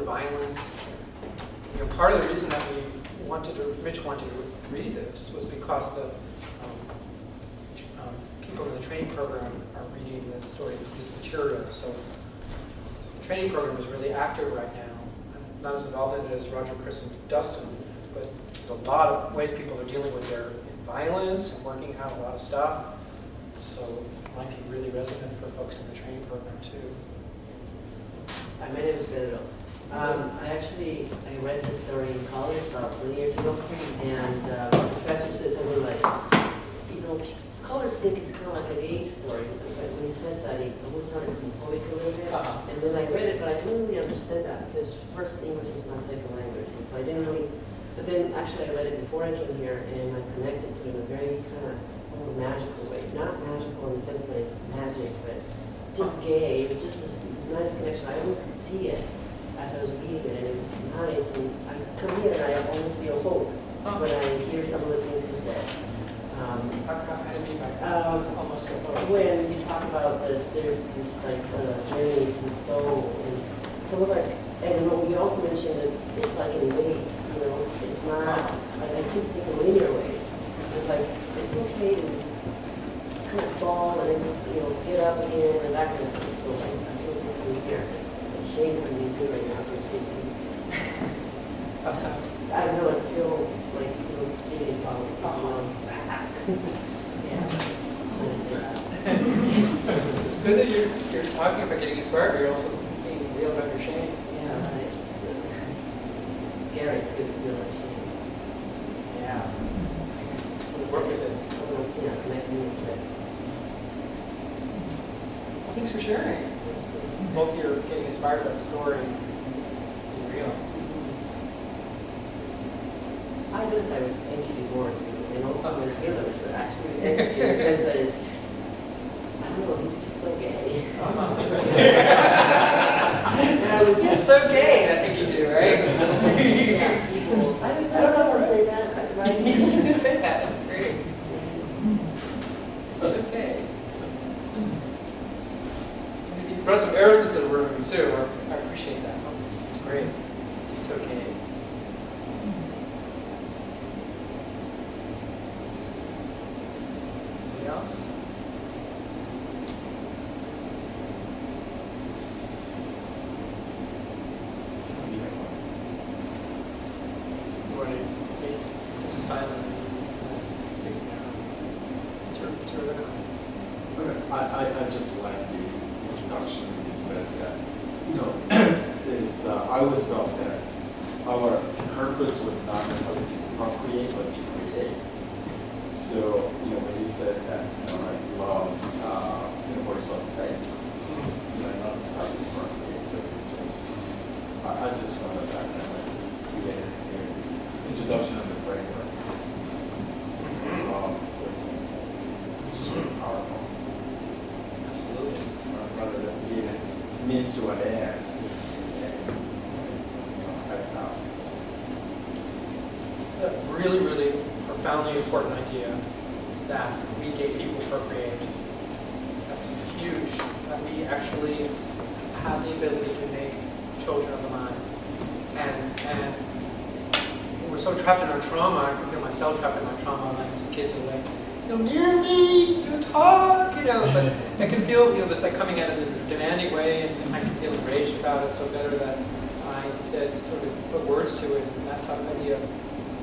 violence. You know, part of the reason that Mitch wanted to read this was because the people in the training program are reading this story, this material. So the training program is really active right now. I'm not as involved in it as Roger, Chris, and Dustin, but there's a lot of ways people are dealing with their violence and working out a lot of stuff. So it might be really resonant for folks in the training program too. Hi, my name is Pedro. I read this story in college about 20 years ago, and the professor said something like, you know, scholars think it's kind of like a gay story, but when he said that, it almost sounded homophobic a little bit. And then I read it, but I couldn't really understand that because first English is my second language, and so I didn't really. But then actually I read it before I came here, and I connected to it in a very kind of magical way. Not magical in the sense that it's magic, but just gay. It was just this nice connection. I almost could see it as I was reading it, and it was nice. And I come here and I almost feel hope when I hear some of the things he said. How do you mean by almost feel hope? When you talk about that, there's this like journey to the soul, and so it's like, and you also mentioned that it's like in waves. You know, it's not like I keep thinking linear ways. It's like it's okay to kind of fall and then get up again and that kind of stuff. So like I feel like here. It's a shame for me too right now for speaking. How's that? I don't know. I feel like skating probably. Yeah. Just want to say that. It's good that you're talking about getting inspired, but you're also being real about your shame. Yeah, right. It's scary too to feel like shame. Yeah. Work with it. Yeah, connecting with it. Well, thanks for sharing. Both you're getting inspired by the story and being real. I did that with NQD boards, and also with Gilgamesh, but actually with NQD in the sense that it's, I don't know, he's just so gay. He's so gay, I think you do, right? Yeah, people, I don't know if I'll say that, right? You did say that, that's great. It's okay. You brought some arrows into the room too. I appreciate that. It's great. It's okay. Anything else? Since it's silent, speak now. It's your Okay. I just like the introduction. You said that, there's, I always felt that our purpose was not necessarily to procreate, but to create. So, when you said that, like love, for its own sake, not necessarily to procreate. So it's just, I just wanted that kind of created introduction of the framework. Love, for its own sake, which is really powerful. Absolutely. Rather than being a means to an end. That's out. It's a really, really profoundly important idea that we gay people procreate. That's huge. That we actually have the ability to make children of the mind. And we're so trapped in our trauma. I can feel myself trapped in my trauma. Like some kids are like, near me, don't talk, But I can feel, this like coming at it in a demanding way, and I can feel enraged about it. So better that I instead sort of put words to it. And that's our idea of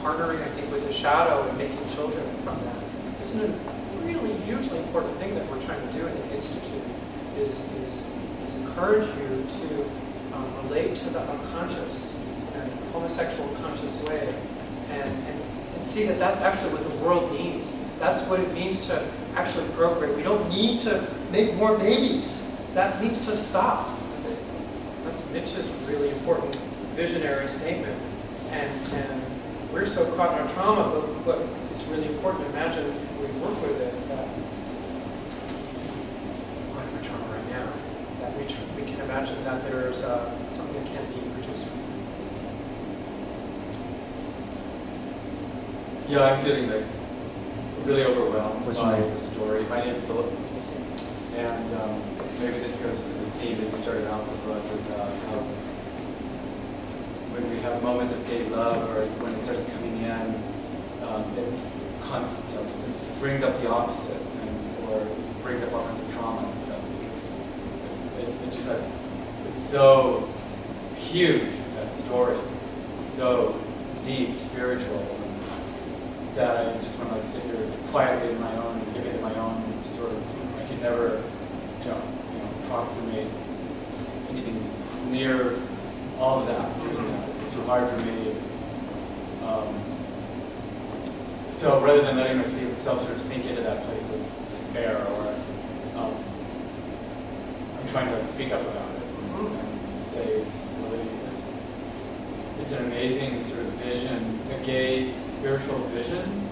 partnering, I think, with the shadow and making children from that. It's a really hugely important thing that we're trying to do in the Institute is encourage you to relate to the unconscious in a homosexual conscious way and see that that's actually what the world needs. That's what it means to actually procreate. We don't need to make more babies. That needs to stop. That's Mitch's really important visionary statement. And we're so caught in our trauma, but it's really important to imagine if we work with it, that we're in our trauma right now, that we can imagine that there's something that can be produced. Yeah, I'm feeling like really overwhelmed by the story. My name is Philip, and maybe this goes to the theme that you started out with, how when we have moments of gay love, or when it starts coming in, it brings up the opposite, or brings up all kinds of trauma and stuff, because it's just like, it's so huge, that story, so deep, spiritual, that I just want to like sit here quietly in my own, give it my own sort of, I can never, approximate anything near all of that. It's too hard for me. So rather than letting myself sort of sink into that place of despair, or I'm trying to like speak up about it and say it's an amazing sort of vision, a gay spiritual vision.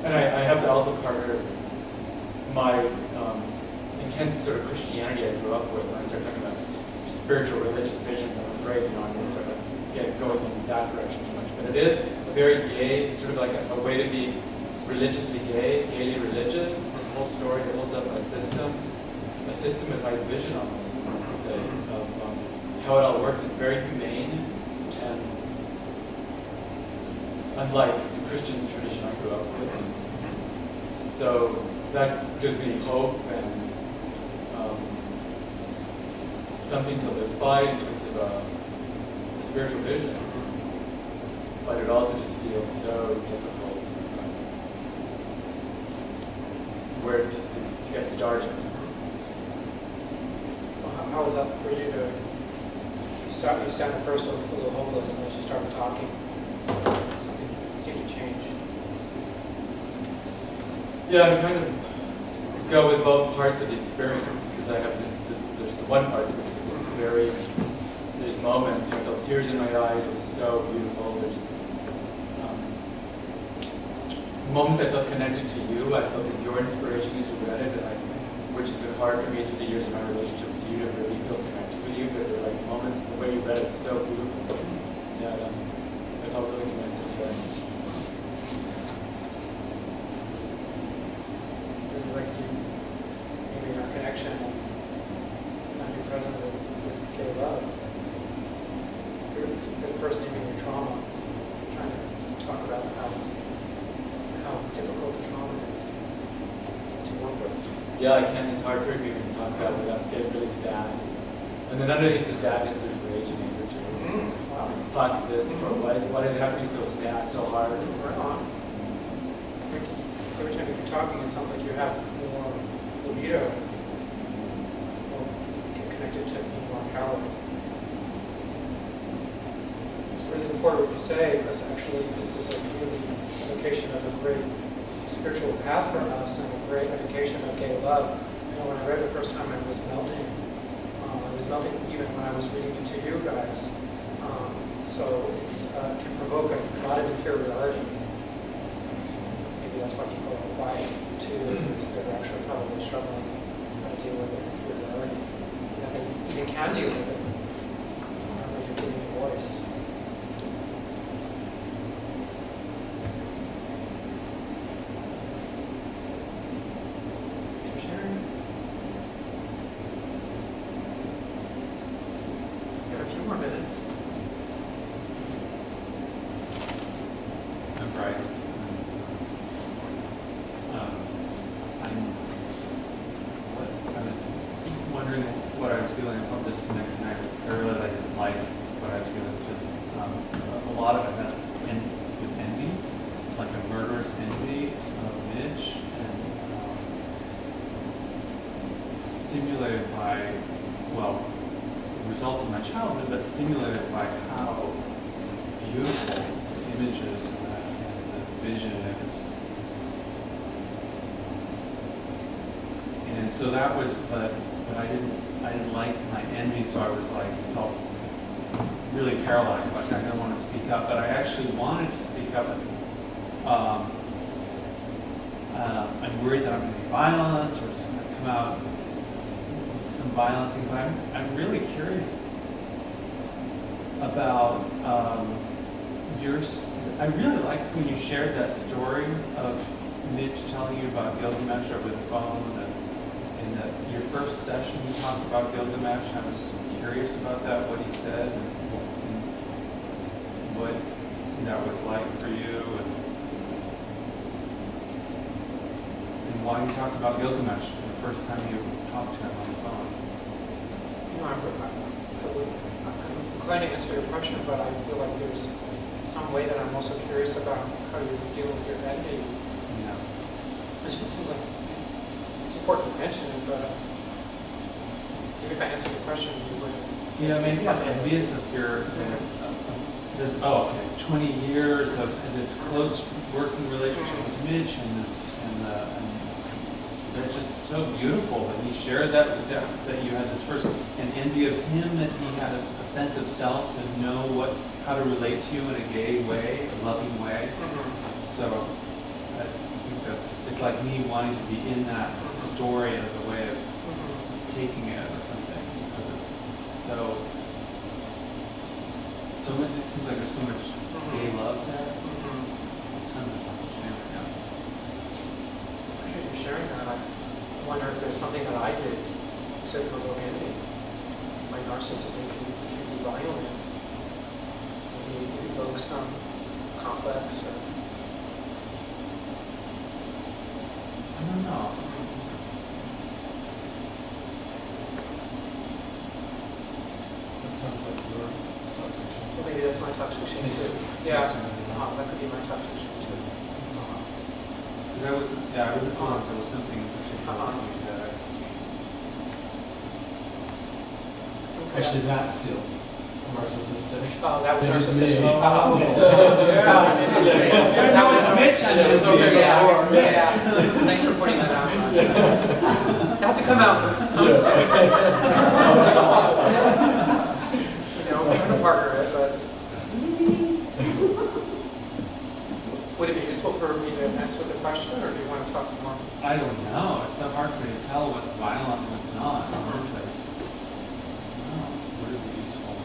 And I have to also partner my intense sort of Christianity I grew up with. When I started talking about spiritual religious visions, I'm afraid, I'm going to sort of get going in that direction too much. But it is a very gay, sort of like a way to be religiously gay, gaily religious. This whole story holds up a systematized vision almost, I would say, of how it all works. It's very humane, and unlike the Christian tradition I grew up with. So that gives me hope and something to live by in terms of a spiritual vision. But it also just feels so difficult where just to get started. Well, how was that for you to start? You sounded first a little hopeless, and as you started talking, something seemed to change. Yeah, I'm trying to go with both parts of the experience, because I have there's the one part which was there's moments, I felt tears in my eyes, it was so beautiful. There's moments I felt connected to you, I felt that your inspiration as you read it, which has been hard for me through the years of my relationship with you to really feel connected with you, but there were like moments, the way you read it was so beautiful. Yeah, I felt really connected to it. Like maybe our connection and be present with gay love. The first naming your trauma, trying to talk about how difficult the trauma is to work with. Yeah, I can. It's hard for me to talk about it without getting really sad. And then underneath the sadness, there's rage and anger too. Wow. Fuck this. Why does it have to be so sad, so hard? Right on. Every time you keep talking, it sounds like you have more libido, or get connected to being more empowered. It's really important what you say, because actually this is a really indication of a great spiritual path for us and a great indication of gay love. When I read it the first time, I was melting. I was melting even when I was reading it to you guys. So it's can provoke a lot of inferiority. That's why people are quiet too, because they're actually probably struggling to deal with it inferiority. And they even can deal with it. When you're giving a voice. Thanks for sharing. We have a few more minutes. I'm Bryce. I was wondering what I was feeling. I felt disconnected, and I really didn't like what I was feeling. Just a lot of it was envy, like a murderous envy of Mitch, and stimulated by, well, the result of my childhood, but stimulated by how beautiful the images and the vision is. And so that was, but I didn't like my envy, so I was like, felt really paralyzed, like I didn't want to speak up, but I actually wanted to speak up. I'm worried that I'm going to be violent, or it's going to come out some violent thing, but I'm really curious about I really liked when you shared that story of Mitch telling you about Gilgamesh over the phone, in your first session you talked about Gilgamesh. I was curious about that, what he said, and what that was like for you, and why you talked about Gilgamesh the first time you talked to him on the phone. I'm glad to answer your question, but I feel like there's some way that I'm also curious about how you deal with your envy. Yeah. Which it seems like it's important to mention it, but maybe if I answered the question, you would. Yeah, maybe I'm envious of your, there's, 20 years of this close working relationship with Mitch, and they're just so beautiful. And he shared that you had this first, an envy of him, that he had a sense of self to know how to relate to you in a gay way, a loving way. So I think it's like me wanting to be in that story as a way of taking it or something, because it's so much, it seems like there's so much gay love there. Tons of shame right now. Appreciate you sharing that. I wonder if there's something that I did to provoke envy. My narcissism can be violent. Maybe it evokes some complex or. I don't know. That sounds like your toxic shame. Well, maybe that's my toxic shame too. Yeah, that could be my toxic shame too. Because I wasn't feeling like there was something in particular that Actually, that feels narcissistic. Oh, that was Maybe it's narcissistic. me. Yeah. That was Mitch. And it was okay before. Yeah. Thanks for pointing that out. You have to come out with some stuff. I'm trying to partner it, but would it be useful for me to answer the question, or do you want to talk more? I don't know. It's so hard for me to tell what's violent and what's not, honestly. Would it be useful?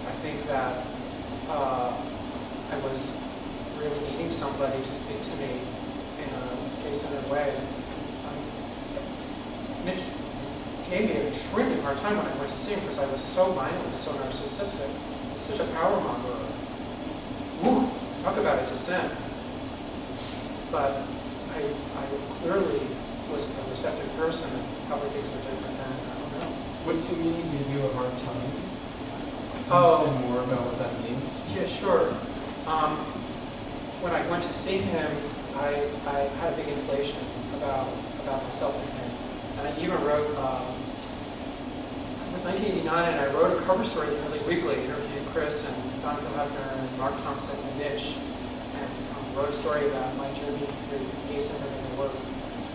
I think that I was really needing somebody to speak to me in a gay-centered way. Mitch gave me an extremely hard time when I went to see him because I was so violent and so narcissistic. He's such a power monger. Woo! Talk about a descent. But I clearly was a receptive person, and probably things are different then. I don't know. What do you mean he gave you a hard time? Can Oh. you say more about what that means? Yeah, sure. When I went to see him, I had a big inflation about myself and him. And I even wrote, it was 1989, and I wrote a cover story in the LA Weekly, interviewed Chris and Don Hefner and Mark Thompson and Mitch, and wrote a story about my journey through gay-centered and work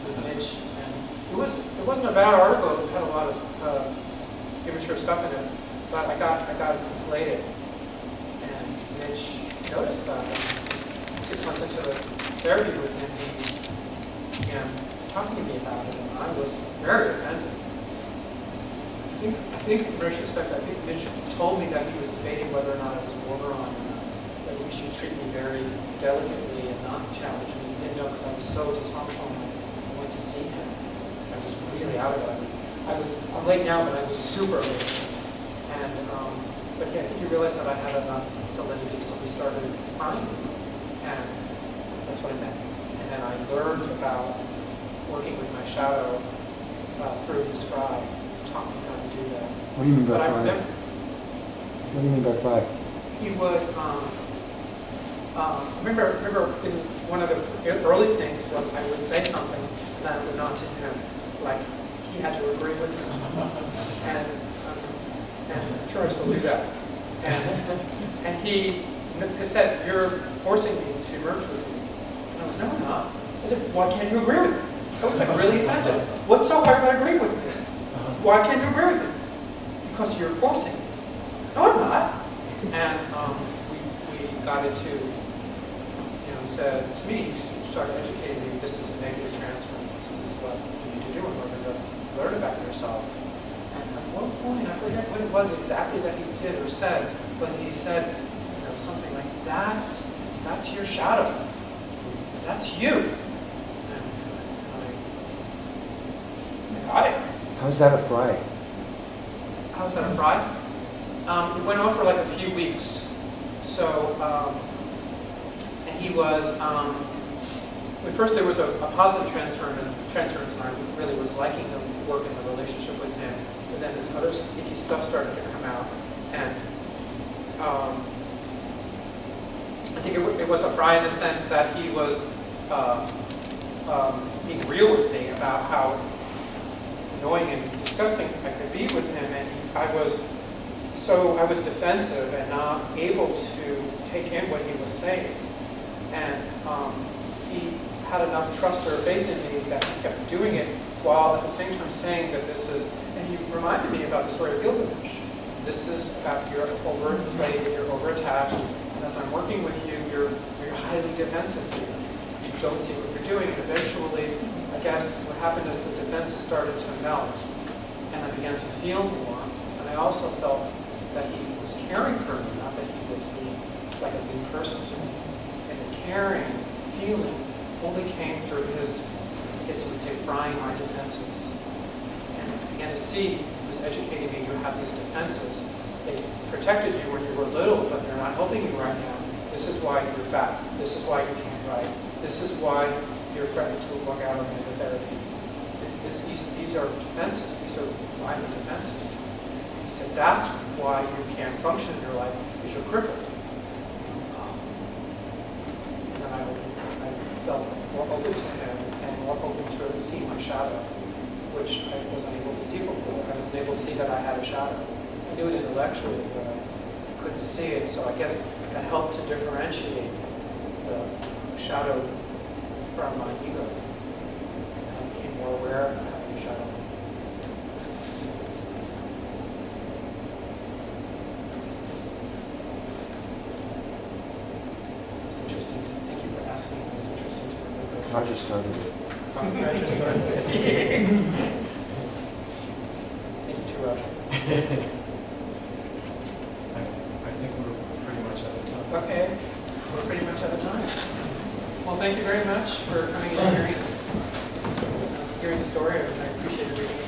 with Mitch. And it wasn't a bad article. It had a lot of immature stuff in it, but I got inflated. And Mitch noticed that. 6 months into therapy with him, he began talking to me about it, and I was very offended. I think in retrospect, I think Mitch told me that he was debating whether or not I was borderline or not, that he should treat me very delicately and not challenge me. He didn't know because I was so dysfunctional when I went to see him. I was just really out of it. I'm late now, but I was super late. And but yeah, I think he realized that I had enough solidity, so we started crying. And that's what I meant. And then I learned about working with my shadow through his fry, taught me how to do that. What do you mean by But I fry? remember What do you mean by fry? he would, remember in one of the early things was I would say something and I would nod to him, like he had to agree with me. And I'm sure I still do that. And he said, "You're forcing me to merge with you." And I was, "No, I'm not." I said, "Why can't you agree with me?" I was like really offended. "What's so hard about agreeing with me? Why can't you agree with me?" "Because you're forcing me." "No, I'm not." And we got into, he said to me, he started educating me, this is a negative transference, this is what you need to do in order to learn about yourself. And at one point, I forget what it was exactly that he did or said, but he said, something like, that's your shadow. That's you. And got it. How's that a fry? How's that a fry? It went on for like a few weeks. So, and he was, at first there was a positive transference, and I really was liking the work and the relationship with him. But then this other sticky stuff started to come out. And I think it was a fry in the sense that he was being real with me about how annoying and disgusting I could be with him, and I was defensive and not able to take in what he was saying. And he had enough trust or faith in me that he kept doing it while at the same time saying that this is, and he reminded me about the story of Gilgamesh. This is about you're overinflated, you're overattached, and as I'm working with you, you're highly defensive here. You don't see what you're doing, and eventually, I guess what happened is the defenses started to melt, and I began to feel more, and I also felt that he was caring for me, not that he was being like a mean person to me. And the caring feeling only came through his, I guess you would say, frying my defenses. And I began to see, he was educating me, you have these defenses. They protected you when you were little, but they're not helping you right now. This is why you're fat. This is why you can't write. This is why you're threatening to walk out on therapy. These are defenses. These are violent defenses. He said, that's why you can't function in your life, because you're crippled. And then I felt more open to him and more open to see my shadow, which I was unable to see before. I was unable to see that I had a shadow. I knew it intellectually, but I couldn't see it. So I guess that helped to differentiate the shadow from my ego. And I became more aware of having a shadow. It's interesting. Thank you for asking. It was interesting to remember. Roger started it. Roger started it. Thank you too, Roger. I think we're pretty much out of time. Okay, we're pretty much out of time. Well, thank you very much for coming and hearing the story. I appreciate it reading it.